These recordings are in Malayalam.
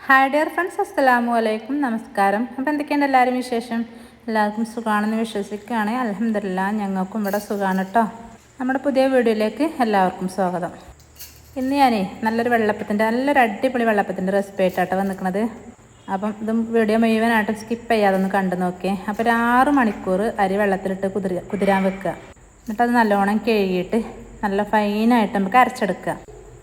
ഹായ് ഡിയർ ഫ്രണ്ട്സ്, അസ്സലാമു അലൈക്കും. നമസ്കാരം. അപ്പോൾ എന്തൊക്കെയുണ്ട് എല്ലാവരും വിശേഷം? എല്ലാവർക്കും സുഖമാണെന്ന് വിശ്വസിക്കുകയാണ്. അൽഹംദുലില്ലാ, ഞങ്ങൾക്കും ഇവിടെ സുഖമാണ് കേട്ടോ. നമ്മുടെ പുതിയ വീഡിയോയിലേക്ക് എല്ലാവർക്കും സ്വാഗതം. ഇന്ന് ഞാനേ നല്ലൊരു അടിപൊളി വെള്ളപ്പത്തിൻ്റെ റെസിപ്പി ആയിട്ടാട്ടോ വന്നിരിക്കുന്നത്. അപ്പം ഇതും വീഡിയോ മുഴുവനായിട്ട് സ്കിപ്പ് ചെയ്യാതെ ഒന്ന് കണ്ടു നോക്കിയേ. അപ്പോൾ ഒരു 6 മണിക്കൂർ അരി വെള്ളത്തിലിട്ട് കുതിരാൻ വെക്കുക. എന്നിട്ടത് നല്ലോണം കഴുകിയിട്ട് നല്ല ഫൈനായിട്ട് നമുക്ക് അരച്ചെടുക്കുക.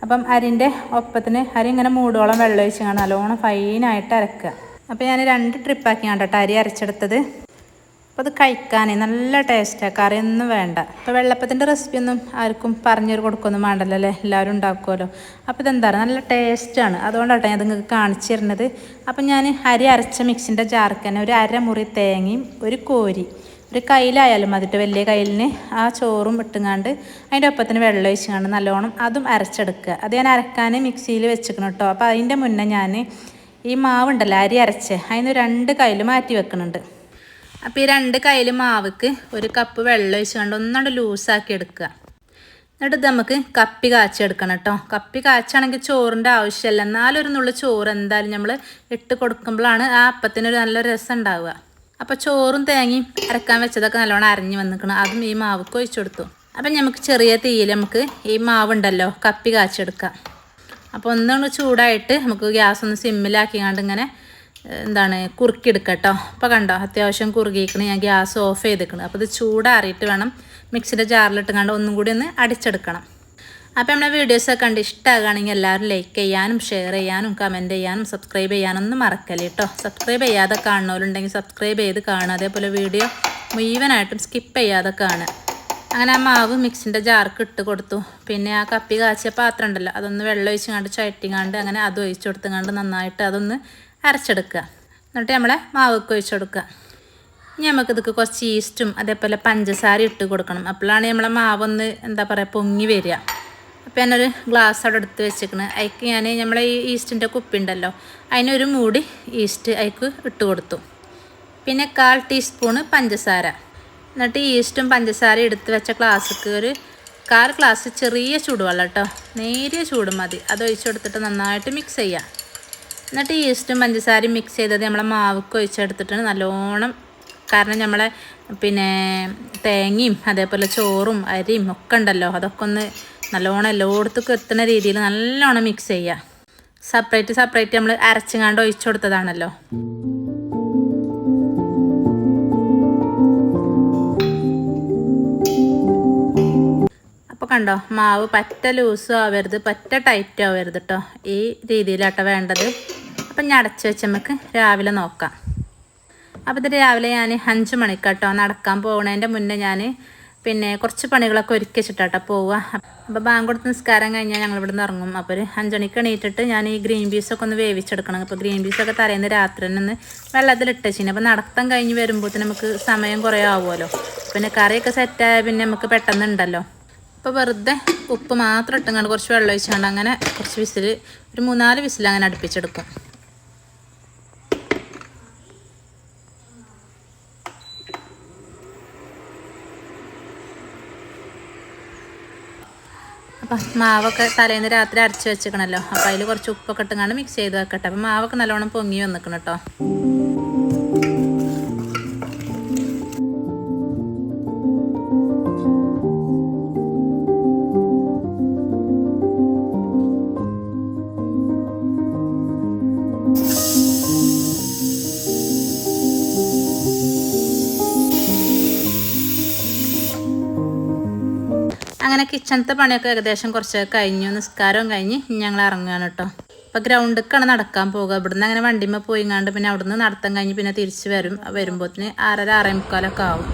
അപ്പം അരിൻ്റെ ഒപ്പത്തിന് അരി ഇങ്ങനെ മൂടോളം വെള്ളം ഒഴിച്ച് കാണാൻ നല്ലോണം ഫൈനായിട്ട് അരക്കുക. അപ്പോൾ ഞാൻ 2 ട്രിപ്പാക്കി കണ്ടോട്ടോ അരി അരച്ചെടുത്തത്. അപ്പോൾ അത് കഴിക്കാൻ നല്ല ടേസ്റ്റാണ്, കറിയൊന്നും വേണ്ട. ഇപ്പോൾ വെള്ളപ്പത്തിൻ്റെ റെസിപ്പിയൊന്നും ആർക്കും പറഞ്ഞു കൊടുക്കൊന്നും വേണ്ടല്ലോ അല്ലേ, എല്ലാവരും ഉണ്ടാക്കുമല്ലോ. അപ്പോൾ ഇതെന്താ നല്ല ടേസ്റ്റാണ്, അതുകൊണ്ടാട്ടോ ഞാൻ നിങ്ങൾക്ക് കാണിച്ചു തരുന്നത്. അപ്പം ഞാൻ അരി അരച്ച മിക്സിൻ്റെ ജാർക്ക് തന്നെ ഒരു 1/2 മുറി തേങ്ങയും ഒരു കോരി ഒരു കയ്യിലായാലും മതിട്ട് വലിയ കയ്യിലിന് ആ ചോറും ഇട്ടുങ്ങാണ്ട് അതിൻ്റെ ഒപ്പത്തിന് വെള്ളം ഒഴിച്ചുകൊണ്ട് നല്ലോണം അതും അരച്ചെടുക്കുക. അത് ഞാൻ അരക്കാൻ മിക്സിയിൽ വെച്ചിക്കണം കേട്ടോ. അപ്പോൾ അതിൻ്റെ മുന്നേ ഞാൻ ഈ മാവുണ്ടല്ലോ അരി അരച്ച് അതിന് 2 കയ്യിൽ മാറ്റി വെക്കുന്നുണ്ട്. അപ്പോൾ ഈ 2 കയ്യിൽ മാവ്ക്ക് 1 കപ്പ് വെള്ളം ഒഴിച്ചുകൊണ്ട് ഒന്നുകൊണ്ട് ലൂസാക്കി എടുക്കുക. എന്നിട്ട് ഇത് നമുക്ക് കപ്പി കാച്ചെടുക്കണം കേട്ടോ. കപ്പി കാച്ചാണെങ്കിൽ ചോറിൻ്റെ ആവശ്യമില്ല, എന്നാലും ഒരു നുള്ളു ചോറ് എന്തായാലും നമ്മൾ ഇട്ട് കൊടുക്കുമ്പോഴാണ് ആ അപ്പത്തിനൊരു നല്ല രസം ഉണ്ടാവുക. അപ്പോൾ ചോറും തേങ്ങയും അരക്കാൻ വെച്ചതൊക്കെ നല്ലോണം അരഞ്ഞ് വന്നിക്കണം. അതും ഈ മാവ്ക്ക് ഒഴിച്ചു കൊടുത്തു. അപ്പം നമുക്ക് ചെറിയ തീയിൽ നമുക്ക് ഈ മാവുണ്ടല്ലോ കപ്പി കാച്ചെടുക്കാം. അപ്പോൾ ഒന്നുകൊണ്ട് ചൂടായിട്ട് നമുക്ക് ഗ്യാസ് ഒന്ന് സിമ്മിലാക്കിക്കാണ്ട് ഇങ്ങനെ കുറുക്കിയെടുക്കുക കേട്ടോ. അപ്പോൾ കണ്ടോ അത്യാവശ്യം കുറുകിയിരിക്കണം. ഞാൻ ഗ്യാസ് ഓഫ് ചെയ്തിരിക്കണം. അപ്പോൾ ഇത് ചൂടാറിയിട്ട് വേണം മിക്സിൻ്റെ ജാറിലിട്ട് കണ്ട് ഒന്നും കൂടി ഒന്ന് അടിച്ചെടുക്കണം. അപ്പോൾ നമ്മുടെ വീഡിയോസൊക്കെ കണ്ട് ഇഷ്ടമാകുകയാണെങ്കിൽ എല്ലാവരും ലൈക്ക് ചെയ്യാനും ഷെയർ ചെയ്യാനും കമൻറ്റ് ചെയ്യാനും സബ്സ്ക്രൈബ് ചെയ്യാനൊന്നും മറക്കല്ലേ കേട്ടോ. സബ്സ്ക്രൈബ് ചെയ്യാതെ കാണുന്നവരുണ്ടെങ്കിൽ സബ്സ്ക്രൈബ് ചെയ്ത് കാണുക. അതേപോലെ വീഡിയോ മുഴുവനായിട്ടും സ്കിപ്പ് ചെയ്യാതെ കാണുക. അങ്ങനെ ആ മാവ് മിക്സിൻ്റെ ജാർക്ക് ഇട്ട് കൊടുത്തു. പിന്നെ ആ കപ്പി കാച്ചിയ പാത്രം ഉണ്ടല്ലോ അതൊന്ന് വെള്ളം ഒഴിച്ച് കണ്ട് ചട്ടിങ്ങാണ്ട് അങ്ങനെ അത് ഒഴിച്ചു കൊടുത്തുകൊണ്ട് നന്നായിട്ട് അതൊന്ന് അരച്ചെടുക്കുക. എന്നിട്ട് നമ്മളെ മാവൊക്കെ ഒഴിച്ചു കൊടുക്കുക. ഇനി നമുക്കിതൊക്കെ കുറച്ച് ഈസ്റ്റും അതേപോലെ പഞ്ചസാര ഇട്ട് കൊടുക്കണം. അപ്പോഴാണ് നമ്മളെ മാവൊന്ന് പൊങ്ങി വരിക. അപ്പോൾ ഞാനൊരു ഗ്ലാസ് അവിടെ എടുത്ത് വെച്ചിരിക്കണം. അതിക്ക് നമ്മളെ ഈ ഈസ്റ്റിൻ്റെ കുപ്പി ഉണ്ടല്ലോ അതിനൊരു മൂടി ഈസ്റ്റ് അതിക്ക് ഇട്ട് കൊടുത്തു. പിന്നെ 1/4 ടീസ്പൂണ് പഞ്ചസാര. എന്നിട്ട് ഈസ്റ്റും പഞ്ചസാര എടുത്ത് വെച്ച ഗ്ലാസ്സിക്ക് ഒരു 1/4 ഗ്ലാസ് ചെറിയ ചൂടുവെള്ളം കേട്ടോ, നേരിയ ചൂട് മതി, അത് ഒഴിച്ചു കൊടുത്തിട്ട് നന്നായിട്ട് മിക്സ് ചെയ്യുക. എന്നിട്ട് ഈസ്റ്റും പഞ്ചസാരയും മിക്സ് ചെയ്തത് നമ്മളെ മാവൊക്കെ ഒഴിച്ചെടുത്തിട്ട് നല്ലോണം, കാരണം നമ്മളെ തേങ്ങയും അതേപോലെ ചോറും അരിയും ഒക്കെ ഉണ്ടല്ലോ അതൊക്കെ ഒന്ന് നല്ലോണം എല്ലായിടത്തേക്കും എത്തുന്ന രീതിയിൽ നല്ലോണം മിക്സ് ചെയ്യുക. സെപ്പറേറ്റ് നമ്മൾ അരച്ചുങ്ങാണ്ട് ഒഴിച്ചു കൊടുത്തതാണല്ലോ. അപ്പോൾ കണ്ടോ മാവ് പറ്റ ലൂസും ആവരുത് പറ്റ ടൈറ്റും ആവരുത് കേട്ടോ. ഈ രീതിയിലാട്ടോ വേണ്ടത്. അപ്പം ഞാൻ അടച്ച് വെച്ച് നമുക്ക് രാവിലെ നോക്കാം. അപ്പോൾ ഇത് രാവിലെ ഞാൻ 5 മണിക്കാട്ടോ നടക്കാൻ പോകുന്നതിൻ്റെ മുന്നേ ഞാൻ കുറച്ച് പണികളൊക്കെ ഒരുക്കി വെച്ചിട്ടാട്ടോ പോവുക. അപ്പോൾ ബാങ്ക് കൊടുത്ത് നിസ്കാരം കഴിഞ്ഞാൽ ഞങ്ങൾ ഇവിടെ നിന്ന് ഇറങ്ങും. അപ്പോൾ ഒരു 5 മണിക്ക് എണീറ്റിട്ട് ഞാൻ ഈ ഗ്രീൻ പീസൊക്കെ ഒന്ന് വേവിച്ചെടുക്കണം. അപ്പോൾ ഗ്രീൻ പീസൊക്കെ തലേന്ന് രാത്രി തന്നെ ഒന്ന് വെള്ളത്തിലിട്ട് വെച്ചിന്. അപ്പോൾ നടത്തം കഴിഞ്ഞ് വരുമ്പോഴത്തേന് നമുക്ക് സമയം കുറേ ആവുമല്ലോ. പിന്നെ കറിയൊക്കെ സെറ്റായ പിന്നെ നമുക്ക് പെട്ടെന്ന് ഉണ്ടല്ലോ. അപ്പോൾ വെറുതെ ഉപ്പ് മാത്രം ഇട്ടുകൊണ്ട് കുറച്ച് വെള്ളം ഒഴിച്ചുകൊണ്ട് അങ്ങനെ കുറച്ച് വിസിൽ ഒരു 3-4 വിസിൽ അങ്ങനെ അടുപ്പിച്ചെടുക്കും. അപ്പം മാവൊക്കെ തലേന്ന് രാത്രി അരച്ച് വെച്ചിക്കണല്ലോ. അപ്പോൾ അതിൽ കുറച്ച് ഉപ്പൊക്കെ ഇട്ടുകൊണ്ട് മിക്സ് ചെയ്ത് വെക്കട്ടെ. അപ്പം മാവൊക്കെ നല്ലോണം പൊങ്ങി വന്നിക്കണം കേട്ടോ. അങ്ങനെ കിച്ചണത്തെ പണിയൊക്കെ ഏകദേശം കുറച്ചൊക്കെ കഴിഞ്ഞു. നിസ്കാരവും കഴിഞ്ഞ് ഞങ്ങൾ ഇറങ്ങുകയാണ് കേട്ടോ. അപ്പോൾ ഗ്രൗണ്ടിലേക്കാണ് നടക്കാൻ പോകുക. ഇവിടുന്ന് അങ്ങനെ വണ്ടിമ്മ പോയിങ്ങാണ്ട് പിന്നെ അവിടുന്ന് നടത്താൻ കഴിഞ്ഞ് പിന്നെ തിരിച്ച് വരുമ്പോഴത്തേന് 6:30-6:45 ആവും.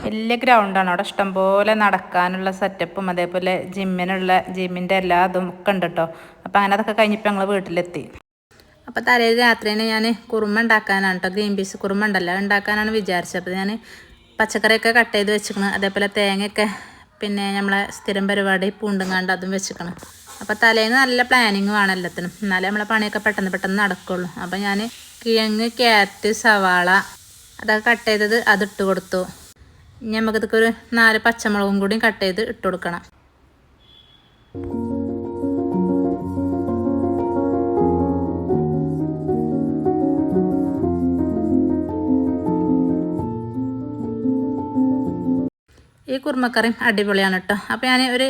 വലിയ ഗ്രൗണ്ടാണ്. അവിടെ ഇഷ്ടംപോലെ നടക്കാനുള്ള സെറ്റപ്പും അതേപോലെ ജിമ്മിൻ്റെ എല്ലാ ഇതും ഒക്കെ ഉണ്ട് കേട്ടോ. അപ്പോൾ അങ്ങനെ അതൊക്കെ കഴിഞ്ഞപ്പോൾ ഞങ്ങൾ വീട്ടിലെത്തി. അപ്പോൾ തലേ രാത്രി തന്നെ ഞാൻ കുറുമ ഉണ്ടാക്കാനാണ് കേട്ടോ, ഗ്രീൻ പീസ് കുറുമ ഉണ്ടല്ലോ ഉണ്ടാക്കാനാണ് വിചാരിച്ചത്. അപ്പോൾ ഞാൻ പച്ചക്കറിയൊക്കെ കട്ട് ചെയ്ത് വെച്ചിരിക്കണം. അതേപോലെ തേങ്ങയൊക്കെ പിന്നെ നമ്മളെ സ്ഥിരം പരിപാടി പൂണ്ടുങ്ങാണ്ട് അതും വെച്ചിരിക്കണം. അപ്പോൾ തലേന്ന് നല്ല പ്ലാനിങ് വേണം എല്ലാത്തിനും, എന്നാലേ നമ്മളെ പണിയൊക്കെ പെട്ടെന്ന് നടക്കുള്ളൂ. അപ്പോൾ ഞാൻ കിഴങ്ങ്, ക്യാരറ്റ്, സവാള അതൊക്കെ കട്ട് ചെയ്തത് അതിട്ട് കൊടുത്തു. ഇനി നമുക്കിതൊക്കെ ഒരു 4 പച്ചമുളകും കൂടി കട്ട് ചെയ്ത് ഇട്ട് കൊടുക്കണം. ഈ കുറുമക്കറിയും അടിപൊളിയാണ് കേട്ടോ. അപ്പോൾ ഞാൻ ഒരു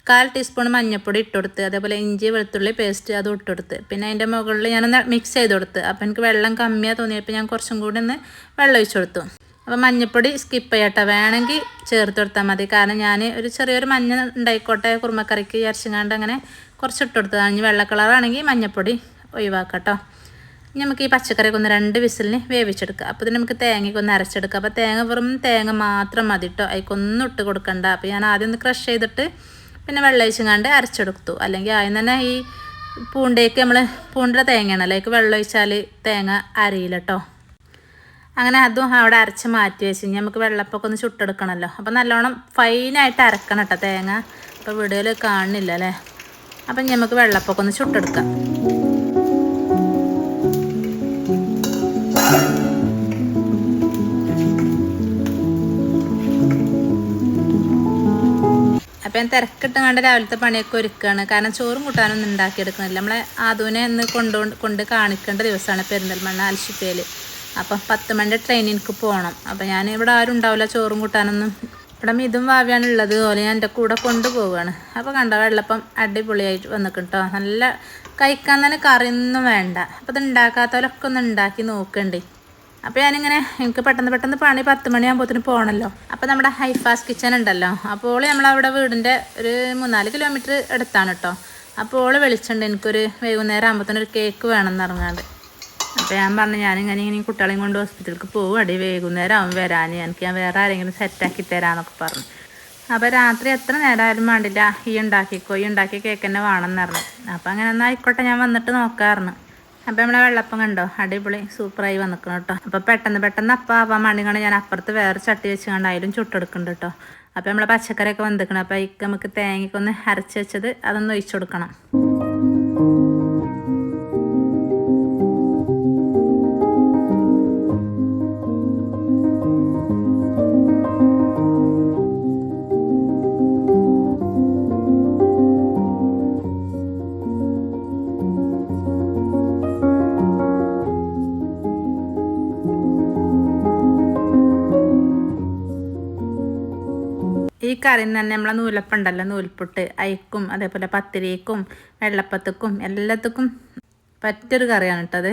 1/4 ടീസ്പൂൺ മഞ്ഞൾപ്പൊടി ഇട്ട് കൊടുത്ത്, അതേപോലെ ഇഞ്ചി വെളുത്തുള്ളി പേസ്റ്റ് അതും ഇട്ട് കൊടുത്ത്, പിന്നെ അതിൻ്റെ മുകളിൽ ഞാനൊന്ന് മിക്സ് ചെയ്ത് കൊടുത്ത്. അപ്പോൾ എനിക്ക് വെള്ളം കമ്മിയാണ് തോന്നിയപ്പോൾ ഞാൻ കുറച്ചും കൂടി ഒന്ന് വെള്ളം ഒഴിച്ച് കൊടുത്തു. അപ്പോൾ മഞ്ഞൾപ്പൊടി സ്കിപ്പ് ചെയ്യട്ടെ, വേണമെങ്കിൽ ചേർത്ത് കൊടുത്താൽ മതി. കാരണം ഞാൻ ഒരു ചെറിയൊരു മഞ്ഞ ഉണ്ടായിക്കോട്ടെ കുറുമക്കറിക്ക് വിചാരിച്ചങ്ങാണ്ട് അങ്ങനെ കുറച്ച് ഇട്ട് കൊടുത്തതാണ്. ഇനി വെള്ള കളറാണെങ്കിൽ മഞ്ഞൾപ്പൊടി ഒഴിവാക്കാം. ഇനി നമുക്ക് ഈ പച്ചക്കറിയൊക്കെ ഒന്ന് 2 വിസിലിന് വേവിച്ചെടുക്കുക. അപ്പോൾ ഇതിന് നമുക്ക് തേങ്ങയ്ക്ക് ഒന്ന് അരച്ചെടുക്കുക. അപ്പോൾ വെറും തേങ്ങ മാത്രം മതി കേട്ടോ, അതിക്കൊന്നും ഇട്ട് കൊടുക്കണ്ട. അപ്പോൾ ഞാൻ ആദ്യം ഒന്ന് ക്രഷ് ചെയ്തിട്ട് പിന്നെ വെള്ളം ഒഴിച്ചങ്ങാണ്ട് അരച്ചെടുത്തു. അല്ലെങ്കിൽ ആദ്യം തന്നെ ഈ പൂണ്ടേക്ക് നമ്മൾ പൂണ്ടിൻ്റെ തേങ്ങയാണല്ലോ, അതിലേക്ക് വെള്ളം ഒഴിച്ചാൽ തേങ്ങ അരയില്ല കേട്ടോ. അങ്ങനെ അതും അവിടെ അരച്ച് മാറ്റി വെച്ച് കഴിഞ്ഞാൽ നമുക്ക് വെള്ളപ്പൊക്കെ ഒന്ന് ചുട്ടെടുക്കണമല്ലോ. അപ്പോൾ നല്ലോണം ഫൈനായിട്ട് അരക്കണം കേട്ടോ തേങ്ങ. അപ്പോൾ വീഡിയോയിൽ കാണുന്നില്ല അല്ലേ. അപ്പം നമുക്ക് വെള്ളപ്പൊക്കെ ഒന്ന് ചുട്ടെടുക്കാം. അപ്പോൾ ഞാൻ തിരക്കിട്ട് കണ്ട് രാവിലത്തെ പണിയൊക്കെ ഒരുക്കുകയാണ്. കാരണം ചോറും കൂട്ടാനൊന്നും ഉണ്ടാക്കിയെടുക്കുന്നില്ല. നമ്മളെ ആദൂനെ ഒന്ന് കൊണ്ട് കാണിക്കേണ്ട ദിവസമാണ് പെരിന്തൽമണ്ണ അൽഷിഫയിൽ. അപ്പം 10 മണിൻ്റെ ട്രെയിൻ എനിക്ക് പോകണം. അപ്പോൾ ഞാൻ ഇവിടെ ആരും ഉണ്ടാവില്ല ചോറും കൂട്ടാനൊന്നും. ഇവിടെ മിതും ഭാവിയാണ് ഉള്ളത്, പോലെ ഞാൻ എൻ്റെ കൂടെ കൊണ്ടുപോവുകയാണ്. അപ്പോൾ കണ്ടോ വെള്ളപ്പം അടിപൊളിയായിട്ട് വന്നിട്ട് കേട്ടോ. നല്ല കഴിക്കാൻ തന്നെ കറിയൊന്നും വേണ്ട. അപ്പോൾ ഇത് ഉണ്ടാക്കാത്തവരൊക്കെ ഒന്ന് ഉണ്ടാക്കി നോക്കണ്ടേ. അപ്പോൾ ഞാനിങ്ങനെ എനിക്ക് പെട്ടെന്ന് പണി 10 മണിയാകുമ്പോഴത്തേന് പോകണമല്ലോ. അപ്പോൾ നമ്മുടെ ഹൈഫാസ് കിച്ചൺ ഉണ്ടല്ലോ, അപ്പോൾ നമ്മളവിടെ വീടിൻ്റെ ഒരു 3-4 കിലോമീറ്റർ അടുത്താണ് കേട്ടോ. അപ്പോൾ വിളിച്ചിട്ടുണ്ട് എനിക്കൊരു വൈകുന്നേരം ആകുമ്പോഴത്തേന് ഒരു കേക്ക് വേണമെന്ന് ഇറങ്ങാണ്ട്. അപ്പോൾ ഞാൻ പറഞ്ഞു ഞാനിങ്ങനെ കുട്ടികളെയും കൊണ്ട് ഹോസ്പിറ്റലിലേക്ക് പോകും, അടി വൈകുന്നേരം ആവും വരാൻ, ഞാൻ വേറെ ആരെങ്കിലും സെറ്റാക്കി തരാമെന്നൊക്കെ പറഞ്ഞു. അപ്പോൾ രാത്രി എത്ര നേരമായാലും വേണ്ടില്ല, ഈ ഉണ്ടാക്കിയ കേക്ക് തന്നെ വേണമെന്ന് പറഞ്ഞു. അപ്പോൾ അങ്ങനെ എന്നാൽ ആയിക്കോട്ടെ, ഞാൻ വന്നിട്ട് നോക്കാറുണ്ട്. അപ്പോൾ നമ്മളെ വെള്ളപ്പം കണ്ടോ അടിപൊളി സൂപ്പറായി വന്നിക്കണം കേട്ടോ. അപ്പോൾ പെട്ടെന്ന് അപ്പം ആവാൻ വേണ്ടി ഞാൻ അപ്പുറത്ത് വേറെ ചട്ടി വെച്ച് കണ്ട് അതിലും ചുട്ടെടുക്കുന്നുണ്ട് കേട്ടോ. അപ്പോൾ നമ്മളെ പച്ചക്കറിയൊക്കെ വന്നിക്കണം. അപ്പോൾ അതിക്ക് നമുക്ക് തേങ്ങയ്ക്കൊന്ന് അരച്ച് വെച്ചത് അതൊന്ന് ഒഴിച്ചു കൊടുക്കണം. ഈ കറിയിൽ തന്നെ നമ്മളെ നൂലപ്പം ഉണ്ടല്ലോ, നൂൽപുട്ട് അയക്കും അതേപോലെ പത്തിരിക്കും വെള്ളപ്പത്തക്കും എല്ലാത്തക്കും പറ്റൊരു കറിയാണ് കേട്ടത്.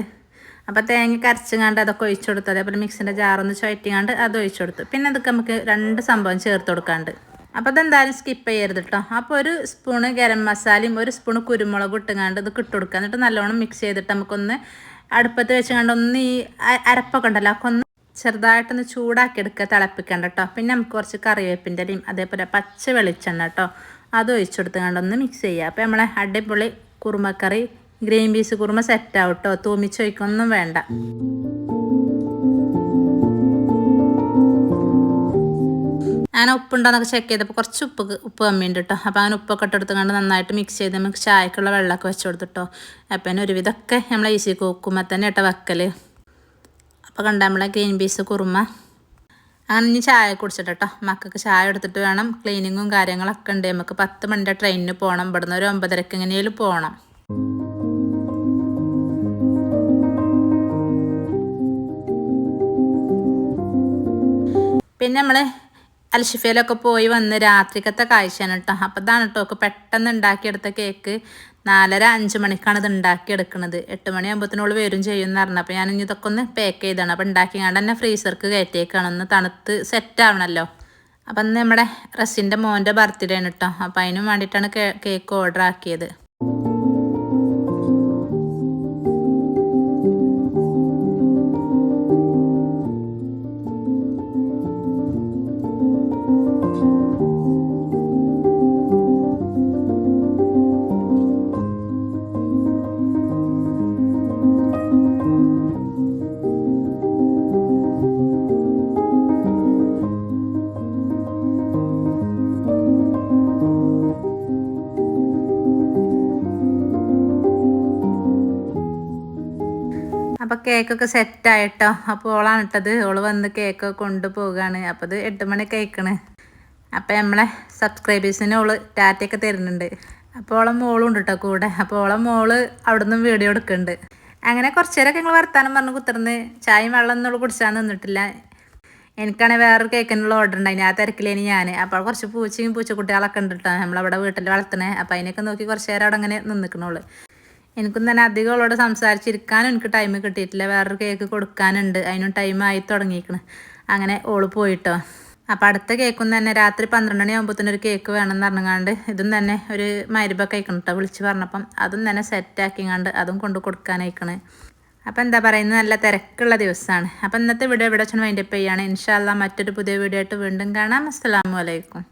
അപ്പോൾ തേങ്ങ അരച്ചുകൊണ്ട് അതൊക്കെ ഒഴിച്ചു കൊടുത്തു. അതേപോലെ മിക്സിൻ്റെ ജാറൊന്ന് ചുഴറ്റിക്കാണ്ട് അത് ഒഴിച്ചു കൊടുത്തു. പിന്നെ അതൊക്കെ നമുക്ക് 2 സംഭവം ചേർത്ത് കൊടുക്കാണ്ട്. അപ്പോൾ അതെന്തായാലും സ്കിപ്പ് ചെയ്യരുത് കേട്ടോ. അപ്പോൾ 1 സ്പൂണ് ഗരം മസാലയും 1 സ്പൂണ് കുരുമുളക് ഇട്ടുകൊണ്ട് ഇത് ഇട്ട് കൊടുക്കുക. എന്നിട്ട് നല്ലോണം മിക്സ് ചെയ്തിട്ട് നമുക്കൊന്ന് അടുപ്പത്ത് വെച്ചുകൊണ്ട് ഒന്ന് ഈ അരപ്പൊക്കെ ഉണ്ടല്ലോ ഒക്കെ ഒന്ന് ചെറുതായിട്ടൊന്ന് ചൂടാക്കി എടുക്കുക, തിളപ്പിക്കണ്ട കേട്ടോ. പിന്നെ നമുക്ക് കുറച്ച് കറിവേപ്പിൻ്റെ ഇലയും അതേപോലെ പച്ച വെളിച്ചെണ്ണ കേട്ടോ അത് ഒഴിച്ചെടുത്ത് കണ്ടൊന്ന് മിക്സ് ചെയ്യുക. അപ്പോൾ നമ്മളെ അടിപൊളി കുറുമക്കറി ഗ്രീൻ പീസ് കുറുമ സെറ്റാവും കേട്ടോ. തൂമിച്ചൊഴിക്കൊന്നും വേണ്ട. ഞാൻ ഉപ്പുണ്ടോയെന്നൊക്കെ ചെക്ക് ചെയ്തപ്പോൾ കുറച്ച് ഉപ്പ് കമ്മിയുണ്ട് കേട്ടോ. അപ്പോൾ അങ്ങനെ ഉപ്പൊക്കെ ഇട്ടെടുത്ത് കണ്ട് നന്നായിട്ട് മിക്സ് ചെയ്ത് നമുക്ക് ചായക്കുള്ള വെള്ളമൊക്കെ വെച്ച് കൊടുത്തിട്ടോ. അപ്പം അതിന് ഒരുവിധമൊക്കെ നമ്മളെ ഈസി കുക്കുമ്പോൾ തന്നെ കേട്ടോ വെക്കൽ. അപ്പോൾ കണ്ട നമ്മളെ ഗ്രീൻ പീസ് കുറുമ. അങ്ങനെ ഇനി ചായ കുടിച്ചിട്ട് കേട്ടോ. മക്കൾക്ക് ചായ എടുത്തിട്ട് വേണം, ക്ലീനിങ്ങും കാര്യങ്ങളൊക്കെ ഉണ്ട്. നമുക്ക് 10 മണിൻ്റെ ട്രെയിനിന് പോകണം. ഇവിടുന്ന് ഒരു 9:30 എങ്ങനെയും പോകണം. പിന്നെ നമ്മൾ അൽഷിഫയിലൊക്കെ പോയി വന്ന് രാത്രിക്കത്തെ കാഴ്ചയാണ് കേട്ടോ. അപ്പോൾ ഇതാണ് കേട്ടോ ഒക്കെ പെട്ടെന്ന് ഉണ്ടാക്കിയെടുത്ത കേക്ക്. 4:30-5 മണിക്കാണ് ഇത് ഉണ്ടാക്കിയെടുക്കുന്നത്. 8 മണിയാകുമ്പോഴത്തേനോട് വരും ചെയ്യുമെന്ന് പറഞ്ഞു. അപ്പോൾ ഞാൻ ഇനി ഇതൊക്കെ ഒന്ന് പാക്ക് ചെയ്താണ്. അപ്പോൾ ഉണ്ടാക്കിയാണ്ട് തന്നെ ഫ്രീസർക്ക് കയറ്റിയേക്കാണ്, ഒന്ന് തണുത്ത് സെറ്റ് ആവണമല്ലോ. അപ്പം അന്ന് നമ്മുടെ റസിൻ്റെ മോൻ്റെ ബർത്ത്ഡേ ആണ് കേട്ടോ. അപ്പോൾ അതിനും വേണ്ടിയിട്ടാണ് കേക്ക് ഓർഡർ ആക്കിയത്. അപ്പോൾ കേക്കൊക്കെ സെറ്റായിട്ടോ. അപ്പോൾ ഓളാണ് ഇട്ടത്. ഓള് വന്ന് കേക്കൊക്കെ കൊണ്ടുപോവുകയാണ്. അപ്പോൾ ഇത് 8 മണിയൊക്കെ കഴിക്കണേ. അപ്പോൾ നമ്മളെ സബ്സ്ക്രൈബേഴ്സിന് ഓള് ടാറ്റയൊക്കെ തരുന്നുണ്ട്. അപ്പോൾ ഓളെ മോളും ഉണ്ട് കേട്ടോ കൂടെ. അപ്പോൾ ഓളെ മോള് അവിടെ നിന്നും വീഡിയോ എടുക്കുന്നുണ്ട്. അങ്ങനെ കുറച്ച് നേരമൊക്കെ ഞങ്ങൾ വർത്താനം പറഞ്ഞ് കുത്തിർന്ന് ചായയും വെള്ളം ഒന്നും കുടിച്ചാൽ നിന്നിട്ടില്ല. എനിക്കാണെങ്കിൽ വേറൊരു കേക്കിനുള്ള ഓർഡർ ഉണ്ടായിന്. ആ തിരക്കിലേനി ഞാൻ. അപ്പോൾ കുറച്ച് പൂച്ചയും പൂച്ചക്കുട്ടികളൊക്കെ ഉണ്ട് കേട്ടോ നമ്മളവിടെ വീട്ടിൽ വളർത്തണേ. അപ്പോൾ അതിനൊക്കെ നോക്കി കുറച്ച് നേരം അവിടെ അങ്ങനെ നിന്നിക്കണോളൂ. എനിക്കും തന്നെ അധികം അവളോട് സംസാരിച്ചിരിക്കാനും എനിക്ക് ടൈം കിട്ടിയിട്ടില്ല. വേറൊരു കേക്ക് കൊടുക്കാനുണ്ട്, അതിനും ടൈമായി തുടങ്ങിയിരിക്കണ്. അങ്ങനെ ഓള് പോയിട്ടോ. അപ്പോൾ അടുത്ത കേക്കും തന്നെ രാത്രി 12 മണിയാകുമ്പോഴത്തേനും ഒരു കേക്ക് വേണമെന്ന് പറഞ്ഞങ്ങാണ്ട് ഇതും തന്നെ ഒരു മരുഭൊക്കെ അയക്കണം കേട്ടോ. വിളിച്ച് പറഞ്ഞപ്പം അതും തന്നെ സെറ്റാക്കിങ്ങാണ്ട് അതും കൊണ്ട് കൊടുക്കാനയക്കണ്. അപ്പോൾ എന്താ പറയുന്നത്, നല്ല തിരക്കുള്ള ദിവസമാണ്. അപ്പോൾ ഇന്നത്തെ വീഡിയോ ഇവിടെ വെച്ച് വൈൻഡപ്പ് ചെയ്യുകയാണ്. ഇൻഷാ അല്ലാഹ് മറ്റൊരു പുതിയ വീഡിയോ ആയിട്ട് വീണ്ടും കാണാം. അസ്സലാമു അലൈക്കും.